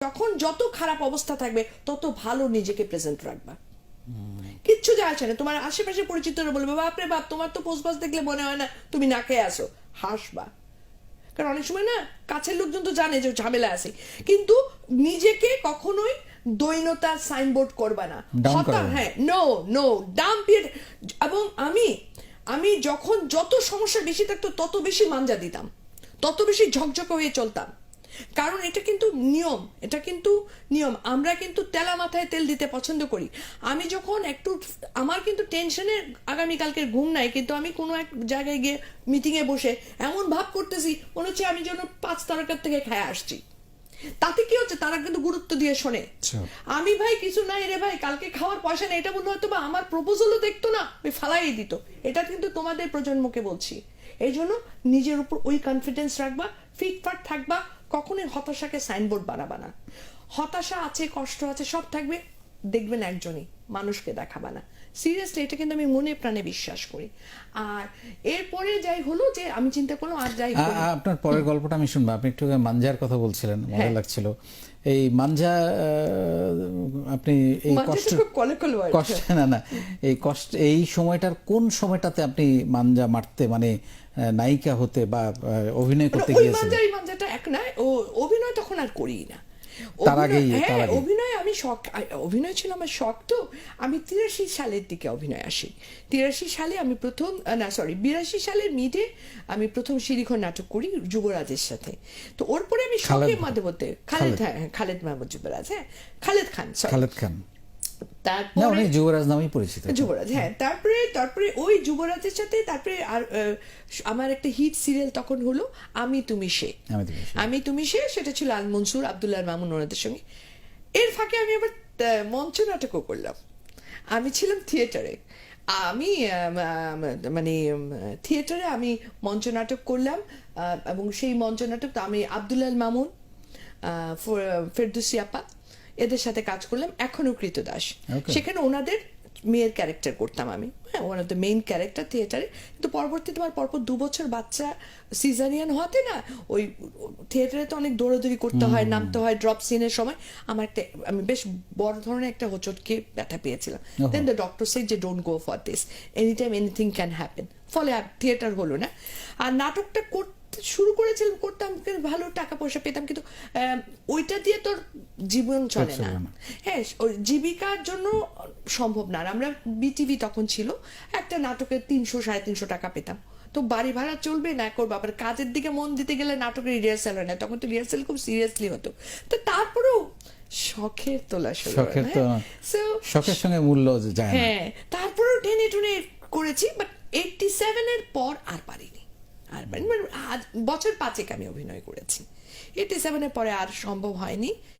তখন যত খারাপ অবস্থা থাকবে তত ভালো নিজেকে প্রেজেন্ট রাখবা। কিচ্ছু যায় আসে না, তোমার আশেপাশে পরিচিতরা বলবে বাপরে বাপ তোমার তো পোস্ট বাস দেখলে মনে হয় না তুমি না খেয়ে আসো, হাসবা। কারণ অনেক সময় না কাছের লোকজন তো জানে যে ঝামেলা আছে, কিন্তু নিজেকে কখনোই দৈনতার সাইনবোর্ড করবা না। হ্যাঁ, নো নো ডাম্প ইট। এবং আমি যখন যত সমস্যা বেশি থাকতো তত বেশি মাঞ্জা দিতাম, তত বেশি ঝকঝকে হয়ে চলতাম। কারণ এটা কিন্তু নিয়ম, এটা কিন্তু নিয়ম। আমরা কিন্তু তেলা মাথায় তেল দিতে পছন্দ করি। আমি যখন একটু, আমার কিন্তু টেনশনে আগামীকালকের ঘুম নাই, কিন্তু আমি কোনো এক জায়গায় গিয়ে মিটিংয়ে বসে এমন ভাব করতেছি মনে হচ্ছে আমি যেন 5 তারকার থেকে খেয়ে আসছি। তাতে কি হচ্ছে, তারা কিন্তু গুরুত্ব দিয়ে শোনে। আমি ভাই কিছু নাই রে ভাই, কালকে খাওয়ার পয়সা নেই, এটা বললে হয়তো বা আমার প্রপোজালও দেখতো না, ওই ফালাই দিত। এটা কিন্তু তোমাদের প্রজন্মকে বলছি। এই জন্য নিজের উপর ওই কনফিডেন্স রাখবা, ফিটফাট থাকবা, কখনোই হতাশাকে সাইনবোর্ড বানাবা না। হতাশা আছে, কষ্ট আছে, সব থাকবে, দেখবেন একজনই, মানুষকে দেখাবা না। সিরিয়াসলি এটা কিন্তু আমি মনে প্রাণে বিশ্বাস করি। আর এরপরে যাই হলো যে আমি চিন্তা করলাম আর যাই, আপনার পরের গল্পটা আমি শুনবো। আপনি একটু মাঞ্জার কথা বলছিলেন, মজা লাগছিল। এই মাঞ্জা, আপনি এই কষ্ট না এই কষ্ট, এই সময়টার কোন সময়টাতে আপনি মাঞ্জা মারতে, মানে নায়িকা হতে বা অভিনয় করতে গিয়েছিলেন? এই মাঞ্জাটা এক না, ও অভিনয় তখন আর করি না। অভিনয় আমি শখ, অভিনয় ছিল আমার শখ। তো আমি 83 সালের দিকে অভিনয় আসি। 83 সালে আমি প্রথম, না সরি 82 সালের মিডে আমি প্রথম শিরিঘর নাটক করি যুবরাজের সাথে। তো ওর পরে আমি শখের মধ্যে বলতে খালেদ মাহমুদ যুবরাজ, হ্যাঁ খালেদ খান, তারপরে যুবরাজ নামেই পরিচিত, যুবরাজ। হ্যাঁ, তারপরে ওই যুবরাজের সাথে তারপরে আর আমার একটা হিট সিরিয়াল তখন হলো আমি তুমি সে, সেটা ছিল আল মনসুর, আব্দুল্লাহ মামুন ওনাদের সঙ্গে। এর ফাঁকে আমি আবার মঞ্চ নাটকও করলাম। আমি ছিলাম থিয়েটারে, আমি মানে থিয়েটারে আমি মঞ্চ নাটক করলাম। এবং সেই মঞ্চ নাটক আমি আব্দুল্লাহ মামুন, ফেরদৌসী আপা, এদের সাথে কাজ করলাম। এখনো কৃতদাস, সেখানে ওনাদের মেয়ের ক্যারেক্টার করতাম আমি, হ্যাঁ, one of the main character থিয়েটারে। কিন্তু পরবর্তীতে আমার পরপর 2 বছর বাচ্চা সিজারিয়ান হতে না, ওই থিয়েটারে তো অনেক দৌড়াদৌড়ি করতে হয়, নামতে হয়, ড্রপ সিনের সময় আমার একটা, আমি বেশ বড় ধরনের একটা হোঁচটকে ব্যথা পেয়েছিলাম। দেন দ্য ডক্টর সেড যে don't go for this, any time anything can happen. ফলে আর থিয়েটার হলো না। আর নাটকটা শুরু করেছিলাম, করতাম, ভালো টাকা পয়সা পেতাম, কিন্তু ওইটা দিয়ে তোর জীবন চলে না। হ্যাঁ, জীবিকার জন্য সম্ভব না। আমরা বিটিভি তখন ছিল, একটা নাটকের 300-350 টাকা পেতাম। তো বাড়ি ভাড়া চলবে না, করবো আবার কাজের দিকে মন দিতে গেলে নাটকের রিহার্সাল হয় না, তখন তো রিহার্সাল খুব সিরিয়াসলি হতো। তো তারপরেও শখের তোলা শুরু, শখের সঙ্গে মূল্য যায় না। হ্যাঁ, তারপরেও টেনে টুনে করেছি, বাট 87 এর পর আর পারিনি। আর বছর 5 আমি অভিনয় করেছি। 87 এর পরে আর সম্ভব হয়নি।